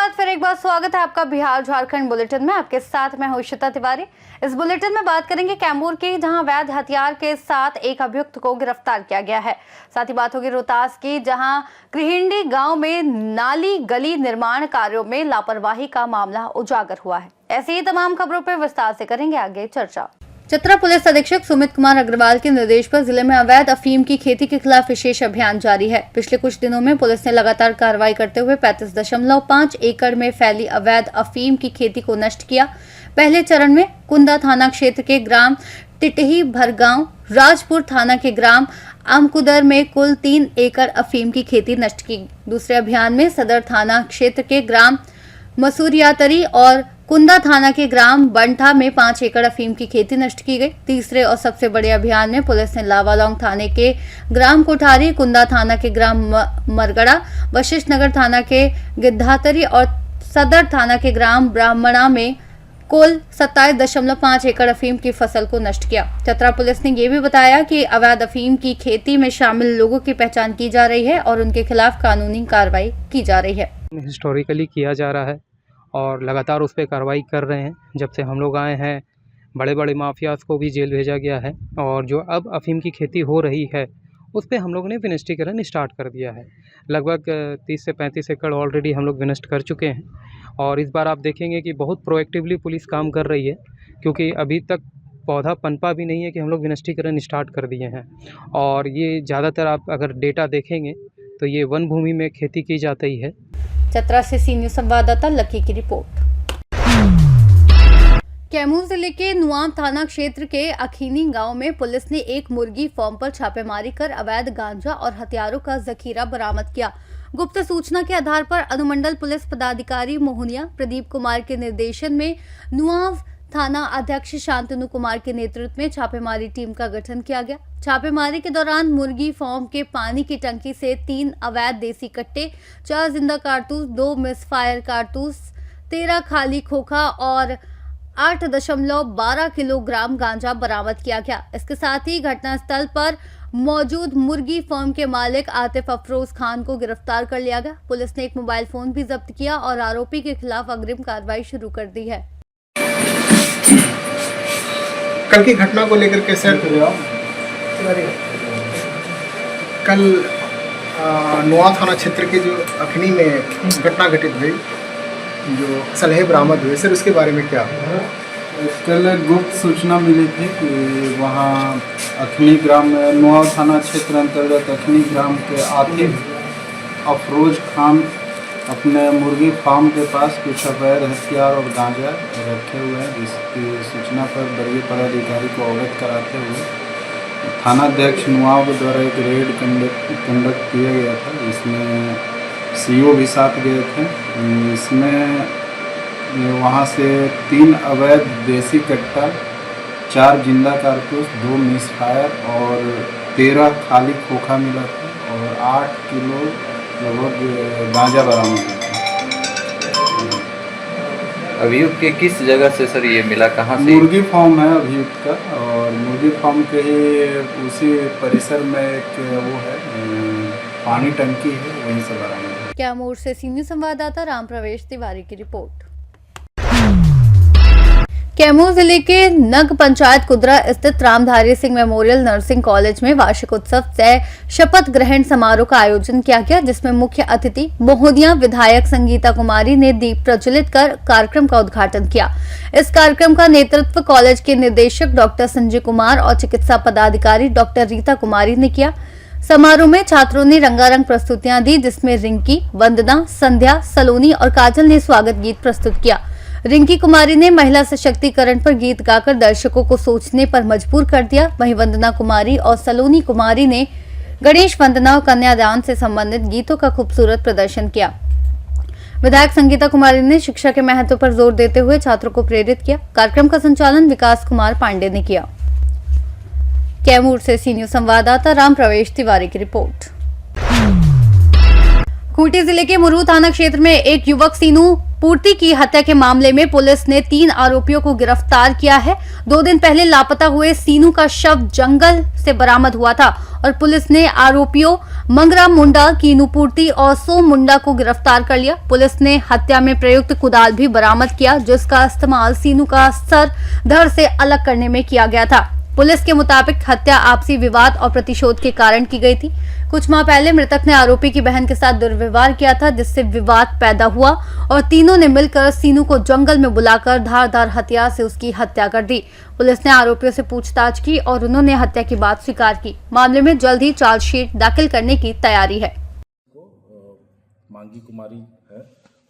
बाद फिर एक बार स्वागत है आपका बिहार झारखंड बुलेटिन में। आपके साथ मैं हूं इशिता तिवारी। इस बुलेटिन में बात करेंगे कैमूर की, जहां अवैध हथियार के साथ एक अभियुक्त को गिरफ्तार किया गया है। साथ ही बात होगी रोहतास की, जहां गृहिंडी गांव में नाली गली निर्माण कार्यों में लापरवाही का मामला उजागर हुआ है। ऐसी ही तमाम खबरों पर विस्तार से करेंगे आगे चर्चा। चतरा पुलिस अधीक्षक सुमित कुमार अग्रवाल के निर्देश पर जिले में अवैध अफीम की खेती के खिलाफ विशेष अभियान जारी है। पिछले कुछ दिनों में पुलिस ने लगातार कार्रवाई करते हुए 35.5 एकड़ में फैली अवैध अफीम की खेती को नष्ट किया। पहले चरण में कुंदा थाना क्षेत्र के ग्राम टिटही भरगांव, राजपुर थाना के ग्राम आमकुदर में कुल 3 एकड़ अफीम की खेती नष्ट की। दूसरे अभियान में सदर थाना क्षेत्र के ग्राम मसूरियातरी और कुंदा थाना के ग्राम बंठा में 5 एकड़ अफीम की खेती नष्ट की गई। तीसरे और सबसे बड़े अभियान में पुलिस ने लावालौंग थाने के ग्राम कोठारी, कुंदा थाना के ग्राम मरगड़ा, वशिष्ठ नगर थाना के गिद्धातरी और सदर थाना के ग्राम ब्राह्मणा में कुल 27.5 एकड़ अफीम की फसल को नष्ट किया। चतरा पुलिस ने यह भी बताया कि अवैध अफीम की खेती में शामिल लोगों की पहचान की जा रही है और उनके खिलाफ कानूनी कार्रवाई की जा रही है। हिस्टोरिकली किया जा रहा है और लगातार उस पर कार्रवाई कर रहे हैं। जब से हम लोग आए हैं, बड़े बड़े माफियाज को भी जेल भेजा गया है और जो अब अफीम की खेती हो रही है उस पर हम लोग ने विनिष्टीकरण स्टार्ट कर दिया है। लगभग 30 से 35 एकड़ ऑलरेडी हम लोग विनष्ट कर चुके हैं और इस बार आप देखेंगे कि बहुत प्रोएक्टिवली पुलिस काम कर रही है, क्योंकि अभी तक पौधा पनपा भी नहीं है कि हम लोग विनिष्टीकरण स्टार्ट कर दिए हैं। और ये ज़्यादातर आप अगर डेटा देखेंगे तो ये वन भूमि में खेती की जाती है। चतरा से सी न्यूज संवाददाता लकी की रिपोर्ट। कैमूर जिले के नुआम थाना क्षेत्र के अखीनी गांव में पुलिस ने एक मुर्गी फार्म पर छापेमारी कर अवैध गांजा और हथियारों का जखीरा बरामद किया। गुप्त सूचना के आधार पर अनुमंडल पुलिस पदाधिकारी मोहनिया प्रदीप कुमार के निर्देशन में नुआम थाना अध्यक्ष शांतनु कुमार के नेतृत्व में छापेमारी टीम का गठन किया गया। छापेमारी के दौरान मुर्गी फार्म के पानी की टंकी से 3 अवैध देसी कट्टे, 4 जिंदा कारतूस, 2 मिसफायर कारतूस, 13 खाली खोखा और 8.12 किलोग्राम गांजा बरामद किया गया। इसके साथ ही घटनास्थल पर मौजूद मुर्गी फार्म के मालिक आतिफ अफरोज खान को गिरफ्तार कर लिया गया। पुलिस ने एक मोबाइल फोन भी जब्त किया और आरोपी के खिलाफ अग्रिम कार्रवाई शुरू कर दी है। कल की घटना को लेकर के सर, कल नुआ थाना क्षेत्र के जो अखनी में घटना घटित हुई, जो सलहे बरामद हुए, सर उसके बारे में क्या? कल गुप्त सूचना मिली थी कि वहाँ अखनी ग्राम में नुआ थाना क्षेत्र अंतर्गत अखनी ग्राम के आतिफ अफरोज खान अपने मुर्गी फार्म के पास कुछ अवैध हथियार और गांजा रखे हुए हैं, जिसकी सूचना पर वरीय पदाधिकारी को अवगत कराते हुए थानाध्यक्ष नुआव के द्वारा एक रेड कंडक्ट किया गया था, जिसमें सीओ भी साथ गए थे। इसमें वहां से 3 अवैध देसी कट्टा, 4 जिंदा कारतूस, 2 मिसफायर और 13 खाली खोखा मिला था और 8 किलो लगभग गांजा बरामद हुआ। अभियुक्त के किस जगह से सर ये मिला, कहाँ से? मुर्गी फार्म है अभियुक्त का और मुर्गी फार्म के ही उसी परिसर में एक वो है पानी टंकी है, वहीं से बरामद है। कैमूर से सीनियर संवाददाता राम प्रवेश तिवारी की रिपोर्ट। कैमूर जिले के नग पंचायत कुदरा स्थित Ramdhari Singh memorial nursing college में वार्षिक उत्सव सह शपथ ग्रहण समारोह का आयोजन किया गया, जिसमें मुख्य अतिथि मोहनिया विधायक संगीता कुमारी ने दीप प्रज्वलित कर कार्यक्रम का उद्घाटन किया। इस कार्यक्रम का नेतृत्व कॉलेज के निदेशक डॉक्टर संजय कुमार और चिकित्सा पदाधिकारी डॉक्टर रीता कुमारी ने किया। समारोह में छात्रों ने रंगारंग प्रस्तुतियां दी, जिसमें रिंकी, वंदना, संध्या, सलोनी और काजल ने स्वागत गीत प्रस्तुत किया। रिंकी कुमारी ने महिला सशक्तिकरण पर गीत गाकर दर्शकों को सोचने पर मजबूर कर दिया। वहीं वंदना कुमारी और सलोनी कुमारी ने गणेश वंदना और कन्यादान से संबंधित गीतों का खूबसूरत प्रदर्शन किया। विधायक संगीता कुमारी ने शिक्षा के महत्व पर जोर देते हुए छात्रों को प्रेरित किया। कार्यक्रम का संचालन विकास कुमार पांडे ने किया। कैमूर से सी न्यूज संवाददाता राम प्रवेश तिवारी की रिपोर्ट। खूंटी जिले के मुरू थाना क्षेत्र में एक युवक सीनू पूर्ति की हत्या के मामले में पुलिस ने 3 आरोपियों को गिरफ्तार किया है। 2 दिन पहले लापता हुए सीनू का शव जंगल से बरामद हुआ था और पुलिस ने आरोपियों मंगराम मुंडा, कीनू पूर्ति और सोम मुंडा को गिरफ्तार कर लिया। पुलिस ने हत्या में प्रयुक्त कुदाल भी बरामद किया, जिसका इस्तेमाल सीनू का सर धड़ से अलग करने में किया गया था। पुलिस के मुताबिक हत्या आपसी विवाद और प्रतिशोध के कारण की गई थी। कुछ माह पहले मृतक ने आरोपी की बहन के साथ दुर्व्यवहार किया था, जिससे विवाद पैदा हुआ और तीनों ने मिलकर सीनू को जंगल में बुलाकर धारदार हथियार से उसकी हत्या कर दी। पुलिस ने आरोपियों से पूछताछ की और उन्होंने हत्या की बात स्वीकार की। मामले में जल्द ही चार्जशीट दाखिल करने की तैयारी है। मांगी कुमारी है,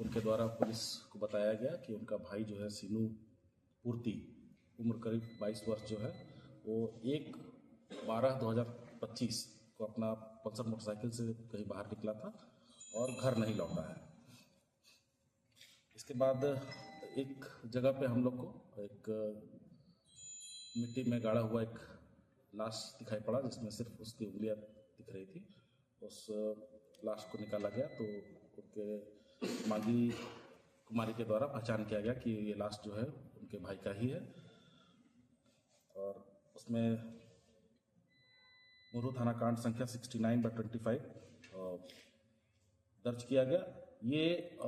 उनके द्वारा पुलिस को बताया गया कि उनका भाई जो है सीनू पूर्ति, उम्र करीब 22 वर्ष जो है, वो 1/12/2025 को अपना पल्सर मोटरसाइकिल से कहीं बाहर निकला था और घर नहीं लौटा है। इसके बाद एक जगह पे हम लोग को एक मिट्टी में गाड़ा हुआ एक लाश दिखाई पड़ा, जिसमें सिर्फ उसकी उंगलियां दिख रही थी। उस लाश को निकाला गया तो उनके मांगी कुमारी के द्वारा पहचान किया गया कि ये लाश जो है उनके भाई का ही है और उसमें मुरहू थाना कांड संख्या 69/25 दर्ज किया गया। ये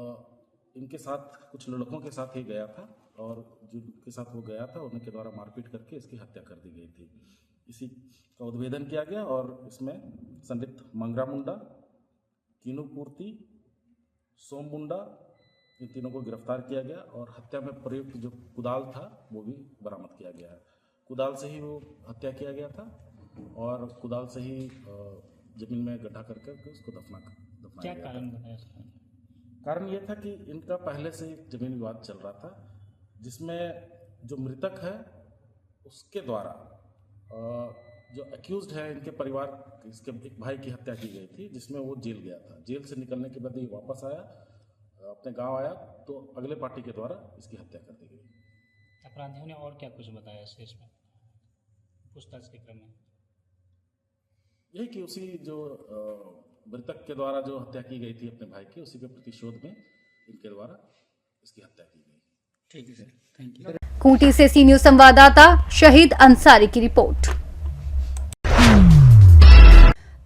इनके साथ कुछ लड़कों के साथ ही गया था और जिनके साथ वो गया था उनके द्वारा मारपीट करके इसकी हत्या कर दी गई थी। इसी का उद्भेदन किया गया और इसमें संदिग्ध मंगरा मुंडा, कीनू पूर्ति, सोम मुंडा, इन तीनों को गिरफ्तार किया गया और हत्या में प्रयुक्त जो कुदाल था वो भी बरामद किया गया है। कुदाल से ही वो हत्या किया गया था और कुदाल से ही जमीन में गड्ढा करके उसको दफनाया क्या गया। कारण बताया इसका? कारण ये था कि इनका पहले से एक जमीन विवाद चल रहा था, जिसमें जो मृतक है उसके द्वारा जो एक्यूज्ड है इनके परिवार, इसके एक भाई की हत्या की गई थी, जिसमें वो जेल गया था। जेल से निकलने के बाद ये वापस आया, अपने गांव आया तो अगले पार्टी के द्वारा इसकी हत्या कर दी गई। अपराधियों ने और क्या कुछ बताया इस केस में पूछताछ के क्रम में? यही कि उसी जो मृतक के द्वारा जो हत्या की गई थी अपने भाई की, उसी के प्रतिशोध में इनके द्वारा इसकी हत्या की गई। ठीक है सर, थैंक यू। खूंटी से सी न्यूज संवाददाता शहीद अंसारी की रिपोर्ट।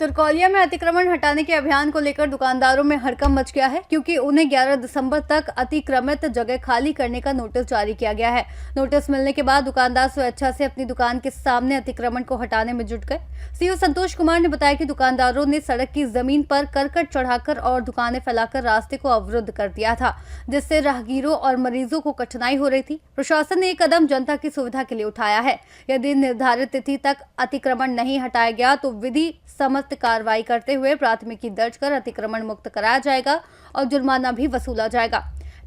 तुरकोलिया में अतिक्रमण हटाने के अभियान को लेकर दुकानदारों में हड़कंप मच गया है, क्योंकि उन्हें 11 दिसंबर तक अतिक्रमित जगह खाली करने का नोटिस जारी किया गया है। नोटिस मिलने के बाद दुकानदार स्वेच्छा से अपनी दुकान के सामने अतिक्रमण को हटाने में जुट गए। सीओ संतोष कुमार ने बताया कि दुकानदारों ने सड़क की जमीन पर करकट चढ़ाकर और दुकानें फैलाकर रास्ते को अवरुद्ध कर दिया था, जिससे राहगीरों और मरीजों को कठिनाई हो रही थी। प्रशासन ने ये कदम जनता की सुविधा के लिए उठाया है। यदि निर्धारित तिथि तक अतिक्रमण नहीं हटाया गया तो विधि सम्मत कार्रवाई करते हुए प्राथमिकी दर्ज कर अतिक्रमण मुक्त कराया जाएगा और जुर्माना भी वसूला जाएगा।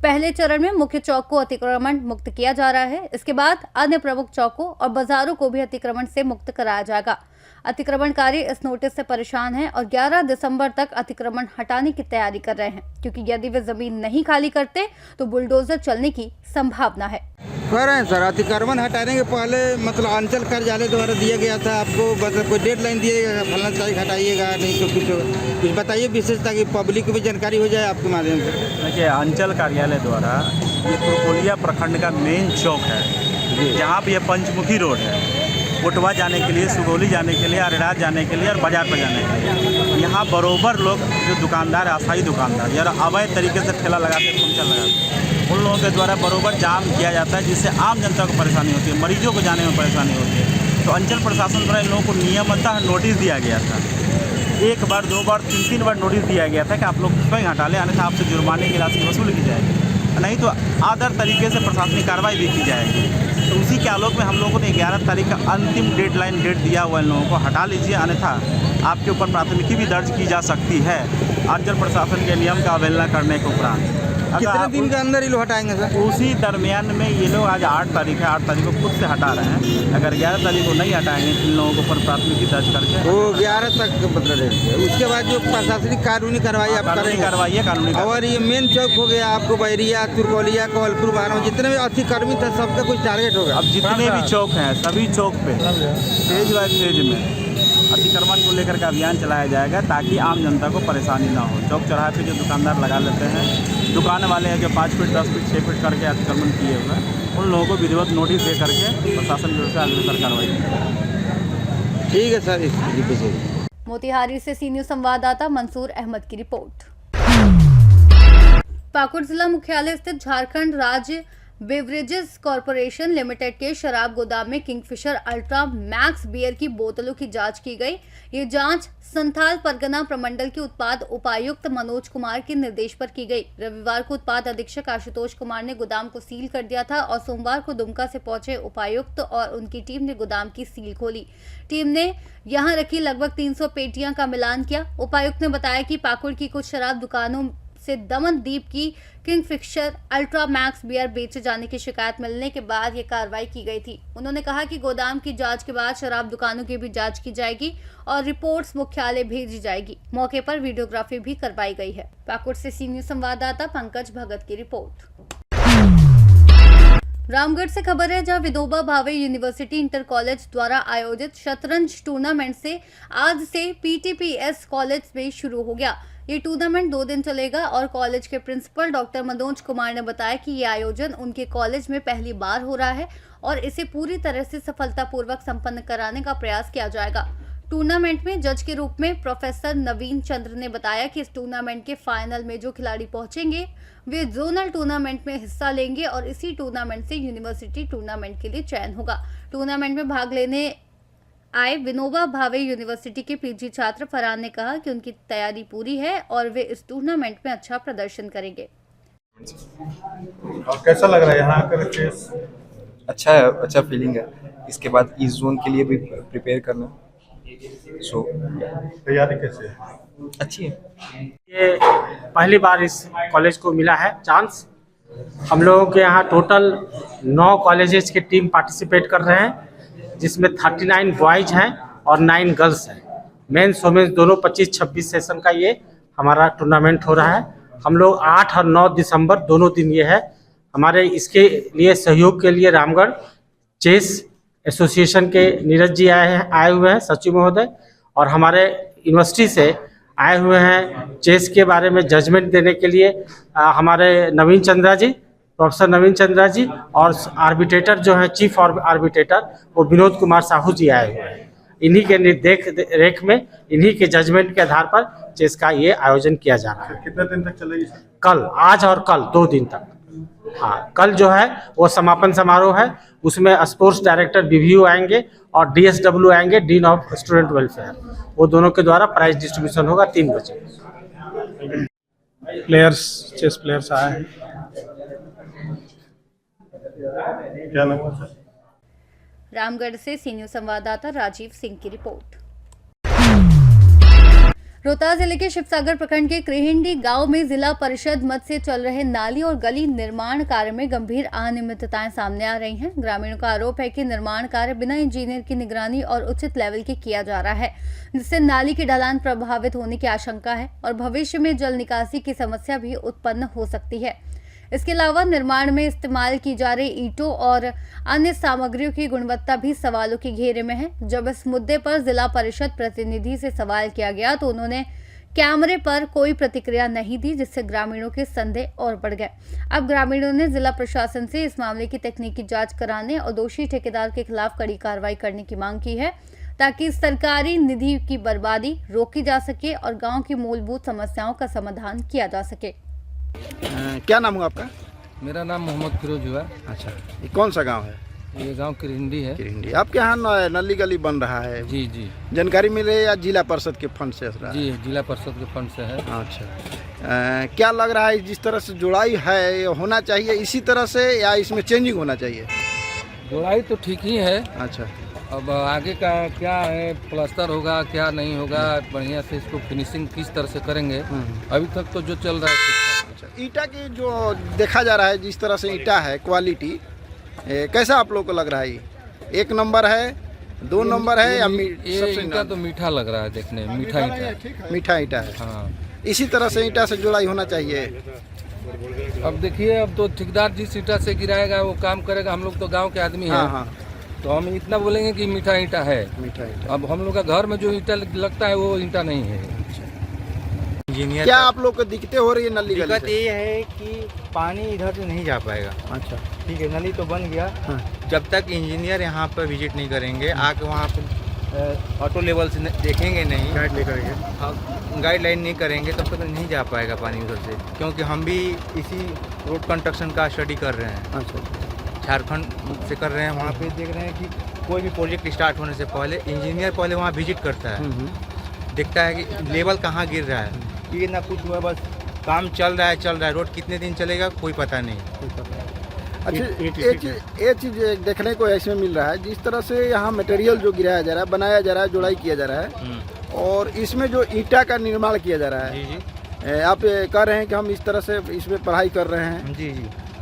पहले चरण में मुख्य चौक को अतिक्रमण मुक्त किया जा रहा है। इसके बाद अन्य प्रमुख चौकों और बाजारों को भी अतिक्रमण से मुक्त कराया जाएगा। अतिक्रमणकारी इस नोटिस से परेशान हैं और 11 दिसंबर तक अतिक्रमण हटाने की तैयारी कर रहे हैं, क्योंकि यदि वे जमीन नहीं खाली करते तो बुलडोजर चलने की संभावना है। कह रहे हैं सर, अतिक्रमण हटाने के पहले मतलब अंचल कार्यालय द्वारा दिया गया था आपको, मतलब कोई डेडलाइन दिएगा फलाना तारीख हटाइएगा, नहीं तो कुछ बताइए विशेष, ताकि पब्लिक को भी जानकारी हो जाए आपके माध्यम से। देखिए, अंचल कार्यालय द्वारा ये तुरकोलिया प्रखंड का मेन चौक है, जहाँ पे ये पंचमुखी रोड है, कोटवा जाने के लिए, सुगौली जाने के लिए, अरेराज जाने के लिए और बाजार पर जाने के लिए। यहाँ बरोबर लोग जो दुकानदार, अस्थायी दुकानदार या अवैध तरीके से ठेला लगाते, पंचर लगाते, उन लोगों के द्वारा बरोबर जाम किया जाता है, जिससे आम जनता को परेशानी होती है, मरीजों को जाने में परेशानी होती है। तो अंचल प्रशासन द्वारा इन लोगों को नियमतः नोटिस दिया गया था। 1 बार, 2 बार, 3 बार नोटिस दिया गया था कि आप लोग स्वयं हटा लें, अन्यथा आपसे जुर्माने की राशि वसूल की जाएगी, नहीं तो आदर तरीके से प्रशासनिक कार्रवाई भी की जाएगी। तो उसी के आलोक में हम लोगों ने 11 तारीख का अंतिम डेट दिया हुआ है, इन लोगों को हटा लीजिए, अन्यथा आपके ऊपर प्राथमिकी भी दर्ज की जा सकती है अंचल प्रशासन के नियम का अवहेलना करने के उपरांत। कितने दिन के अंदर ये लोग हटाएंगे सर? उसी दरमियान में ये लोग, आज 8 तारीख है, 8 तारीख को खुद से हटा रहे हैं। अगर 11 तारीख को नहीं हटाएंगे इन लोगों के ऊपर प्राथमिकी दर्ज करके वो 11 तक मतलब उसके बाद जो प्रशासनिक कानूनी कार्रवाई आप करेंगे, कार्रवाई है कानूनी। और ये मेन चौक हो गया आपको, बैरिया, तुरकोलिया, कौलपुर, बारह, जितने भी अतिक्रमित है सबका कुछ टारगेट होगा। अब जितने भी चौक हैं, सभी चौक पे फेज बाय फेज में अतिक्रमण को लेकर के अभियान चलाया जाएगा ताकि आम जनता को परेशानी ना हो। चौक चौराहे पे जो दुकानदार लगा लेते हैं, दुकान वाले हैं जो 5 फीट 10 फीट 6 फीट करके अतिक्रमण किए हुए हैं, उन लोगों को विधिवत नोटिस दे करके प्रशासन की ओर से अग्रसर कार्रवाई की। ठीक है सर, इस मोतिहारी से सी न्यूज़ संवाददाता मंसूर अहमद की रिपोर्ट। पाकुड़ जिला मुख्यालय स्थित झारखंड राज्य बेवरेजेस कॉरपोरेशन लिमिटेड के शराब गोदाम में किंगफिशर अल्ट्रा मैक्स बियर की बोतलों की जांच की गई। ये जांच संथाल परगना प्रमंडल के उत्पाद उपायुक्त मनोज कुमार के निर्देश पर की गई। रविवार को उत्पाद अधीक्षक आशुतोष कुमार ने गोदाम को सील कर दिया था और सोमवार को दुमका से पहुंचे उपायुक्त और उनकी टीम ने गोदाम की सील खोली। टीम ने यहां रखी लगभग 300 पेटियां का मिलान किया। उपायुक्त ने बताया कि पाकुड़ की कुछ शराब दुकानों से दमनदीप की किंगफिशर अल्ट्रा मैक्स बियर बेचे जाने की शिकायत मिलने के बाद ये कार्रवाई की गई थी। उन्होंने कहा कि गोदाम की जांच के बाद शराब दुकानों की भी जांच की जाएगी और रिपोर्ट्स मुख्यालय भेजी जाएगी। मौके पर वीडियोग्राफी भी करवाई गई है। पाकुड़ से सी न्यूज़ संवाददाता पंकज भगत की रिपोर्ट। रामगढ़ से खबर है, जहां Vinoba Bhave university inter college द्वारा आयोजित शतरंज टूर्नामेंट से आज से पीटीपीएस कॉलेज में शुरू हो गया। ये टूर्नामेंट 2 दिन चलेगा और कॉलेज के प्रिंसिपल डॉक्टर मनोज कुमार ने बताया कि ये आयोजन उनके कॉलेज में पहली बार हो रहा है और इसे पूरी तरह से सफलतापूर्वक संपन्न कराने का प्रयास किया जाएगा। टूर्नामेंट में जज के रूप में प्रोफेसर नवीन चंद्र ने बताया कि इस टूर्नामेंट के फाइनल में जो खिलाड़ी पहुंचेंगे वे जोनल टूर्नामेंट में हिस्सा लेंगे और इसी टूर्नामेंट से यूनिवर्सिटी टूर्नामेंट के लिए चयन होगा। टूर्नामेंट में भाग लेने आए विनोबा भावे यूनिवर्सिटी के पीजी छात्र फरहान ने कहा कि उनकी तैयारी पूरी है और वे इस टूर्नामेंट में अच्छा प्रदर्शन करेंगे। और कैसा लग रहा है यहाँ आकर चेस? अच्छा है, अच्छा फीलिंग है। इसके बाद इस जोन के लिए भी प्रिपेयर करना। सो तैयारी कैसे है? अच्छी है। ये पहली बार इस कॉलेज को मिला है चांस। हम लोगों के यहाँ टोटल 9 कॉलेजेस की टीम पार्टिसिपेट कर रहे हैं, जिसमें 39 बॉयज हैं और 9 गर्ल्स हैं। मेंस वुमेन्स दोनों 25-26 सेशन का ये हमारा टूर्नामेंट हो रहा है। हम लोग 8 और 9 दिसंबर दोनों दिन ये है। हमारे इसके लिए सहयोग के लिए रामगढ़ चेस एसोसिएशन के नीरज जी आए हुए हैं, सचिव महोदय, और हमारे यूनिवर्सिटी से आए हुए हैं चेस के बारे में जजमेंट देने के लिए हमारे नवीन चंद्रा जी, प्रोफेसर नवीन चंद्रा जी, और आर्बिट्रेटर जो है चीफ आर्बिट्रेटर वो विनोद कुमार साहू जी आए हुए हैं। इन्हीं के देख रेख में, इन्हीं के जजमेंट के आधार पर चेस का ये आयोजन किया जा रहा है। कितने दिन तक चलेगी? कल, आज और कल 2 दिन तक। हाँ, कल जो है वो समापन समारोह है, उसमें स्पोर्ट्स डायरेक्टर बीवीयू आएंगे और डीएसडब्ल्यू आएंगे, डीन ऑफ स्टूडेंट वेलफेयर। वो दोनों के द्वारा प्राइज डिस्ट्रीब्यूशन होगा 3 बजे। चेस प्लेयर्स आए हैं। क्या नाम है सर? रामगढ़ से सी न्यूज़ संवाददाता राजीव सिंह की रिपोर्ट। रोहतास जिले के शिवसागर प्रखंड के क्रिहिंडी गांव में जिला परिषद मद से चल रहे नाली और गली निर्माण कार्य में गंभीर अनियमितताएं सामने आ रही हैं। ग्रामीणों का आरोप है कि निर्माण कार्य बिना इंजीनियर की निगरानी और उचित लेवल के किया जा रहा है, जिससे नाली की ढलान प्रभावित होने की आशंका है और भविष्य में जल निकासी की समस्या भी उत्पन्न हो सकती है। इसके अलावा निर्माण में इस्तेमाल की जा रही ईंटों और अन्य सामग्रियों की गुणवत्ता भी सवालों के घेरे में है। जब इस मुद्दे पर जिला परिषद प्रतिनिधि से सवाल किया गया तो उन्होंने कैमरे पर कोई प्रतिक्रिया नहीं दी, जिससे ग्रामीणों के संदेह और बढ़ गए। अब ग्रामीणों ने जिला प्रशासन से इस मामले की तकनीकी जांच कराने और दोषी ठेकेदार के खिलाफ कड़ी कार्रवाई करने की मांग की है, ताकि सरकारी निधि की बर्बादी रोकी जा सके और गाँव की मूलभूत समस्याओं का समाधान किया जा सके। क्या नाम हुआ आपका? मेरा नाम मोहम्मद फिरोज हुआ। अच्छा, ये कौन सा गांव है? ये गांव किरिंडी है। किरिंडी। आपके यहाँ नली गली बन रहा है? जी जी। जानकारी मिले या जिला परिषद के फंड से? जी, जिला परिषद के फंड से है। अच्छा, क्या लग रहा है जिस तरह से जुड़ाई है होना चाहिए इसी तरह से या इसमें चेंजिंग होना चाहिए? जुड़ाई तो ठीक ही है। अच्छा, अब आगे का क्या है, प्लास्टर होगा क्या नहीं होगा, बढ़िया से इसको फिनिशिंग किस तरह से करेंगे। अभी तक तो जो चल रहा है। अच्छा, ईटा की जो देखा जा रहा है जिस तरह से ईटा है क्वालिटी, कैसा आप लोग को लग रहा है? 1 नंबर है, 2 नंबर है या ये ईटा तो मीठा लग रहा है देखने में, मीठा ईटा। मीठा ईटा है। हाँ, इसी तरह से ईटा से जुड़ाई होना चाहिए। अब देखिए, अब तो ठेकेदार जिस ईटा से गिराएगा वो काम करेगा। हम लोग तो गांव के आदमी हैं। हाँ हाँ। तो हम इतना बोलेंगे कि मीठा ईंटा है। मीठा ईंटा। अब हम लोग का घर में जो ईंटा लगता है वो ईंटा नहीं है। इंजीनियर क्या आप लोग को दिक्कतें हो रही है नली गली दिक्कत से? ये है कि पानी इधर से नहीं जा पाएगा। अच्छा। ठीक है, नली तो बन गया। हाँ। जब तक इंजीनियर यहाँ पर विजिट नहीं करेंगे, आके वहाँ पे ऑटो लेवल से देखेंगे नहीं, गाइड लेकर के गाइडलाइन नहीं करेंगे, तब तक नहीं जा पाएगा पानी उधर से। क्योंकि हम भी इसी रोड कंस्ट्रक्शन का स्टडी कर रहे हैं, अच्छा। झारखंड से कर रहे हैं। वहाँ पे देख रहे हैं कि कोई भी प्रोजेक्ट स्टार्ट होने से पहले इंजीनियर पहले वहाँ विजिट करता है, देखता है कि लेवल कहाँ गिर रहा है। ये ना कुछ हुआ, बस काम चल रहा है। रोड कितने दिन चलेगा कोई पता नहीं। अच्छा, ये चीज़ देखने को इसमें मिल रहा है, जिस तरह से यहाँ मटेरियल जो गिराया जा रहा है, बनाया जा रहा है, जोड़ाई किया जा रहा है, और इसमें जो ईंटा का निर्माण किया जा रहा है। जी। आप कह रहे हैं कि हम इस तरह से इसमें पढ़ाई कर रहे हैं। जी।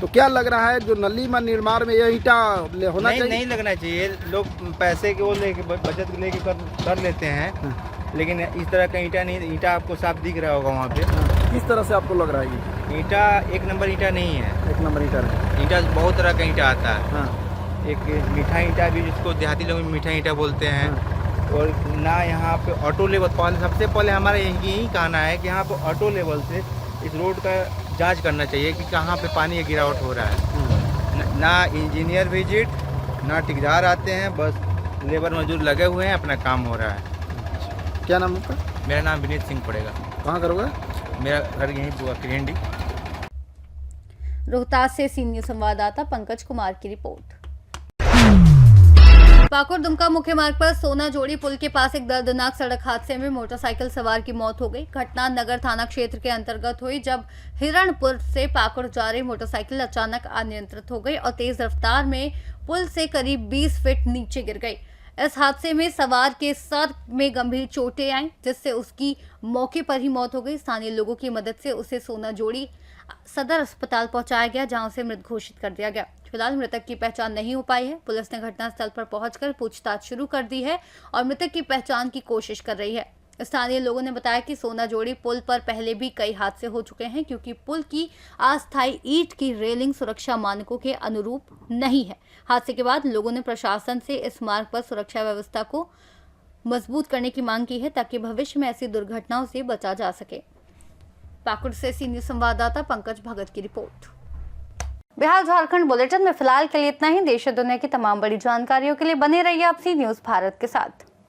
तो क्या लग रहा है जो नली में निर्माण में ये ईंटा होना चाहिए? नहीं लगना चाहिए। लोग पैसे के वो लेके बचत लेके कर लेते हैं, लेकिन इस तरह का ईंटा नहीं। ईंटा आपको साफ दिख रहा होगा वहाँ पे। किस तरह से आपको लग रहा है? ईंटा एक नंबर ईंटा नहीं है। एक नंबर ईंटा है। ईंटा बहुत तरह का ईंटा आता है। हाँ। एक मीठा ईंटा भी, जिसको देहाती लोग मीठा ईंटा बोलते हैं। और ना यहाँ पे ऑटो लेवल, सबसे पहले हमारा यही कहना है कि यहाँ पे ऑटो लेवल से इस रोड का जांच करना चाहिए कि कहाँ पे पानी गिरावट हो रहा है। ना इंजीनियर विजिट, ना ठेकेदार आते हैं, बस लेबर मजदूर लगे हुए हैं, अपना काम हो रहा है। क्या नाम आपका? मेरा नाम विनीत सिंह पड़ेगा। कहाँ करोगे? मेरा घर यहीं हुआ, किरेंडी। रोहतास से सीनियर संवाददाता पंकज कुमार की रिपोर्ट। पाकुड़ दुमका मुख्य मार्ग पर सोना जोड़ी पुल के पास एक दर्दनाक सड़क हादसे में मोटरसाइकिल सवार की मौत हो गई। घटना नगर थाना क्षेत्र के अंतर्गत हुई, जब हिरणपुर से पाकुड़ जा रही मोटरसाइकिल अचानक अनियंत्रित हो गई और तेज रफ्तार में पुल से करीब 20 फीट नीचे गिर गई। इस हादसे में सवार के सर में गंभीर चोटें आईं, जिससे उसकी मौके पर ही मौत हो गई। स्थानीय लोगों की मदद से उसे सोना जोड़ी सदर अस्पताल पहुंचाया गया, जहां उसे मृत घोषित कर दिया गया। फिलहाल मृतक की पहचान नहीं हो पाई है। पुलिस ने घटनास्थल पर पहुंचकर पूछताछ शुरू कर दी है और मृतक की पहचान की कोशिश कर रही है। स्थानीय लोगों ने बताया कि सोना जोड़ी पुल पर पहले भी कई हादसे हो चुके हैं, क्योंकि पुल की अस्थायी ईंट की रेलिंग सुरक्षा मानकों के अनुरूप नहीं है। हादसे के बाद लोगों ने प्रशासन से इस मार्ग पर सुरक्षा व्यवस्था को मजबूत करने की मांग की है, ताकि भविष्य में ऐसी दुर्घटनाओं से बचा जा सके। पाकुड़ से सीनियर संवाददाता पंकज भगत की रिपोर्ट। बिहार झारखंड बुलेटिन में फिलहाल के लिए इतना ही। देश और दुनिया की तमाम बड़ी जानकारियों के लिए बने रहिए आप सी न्यूज़ भारत के साथ।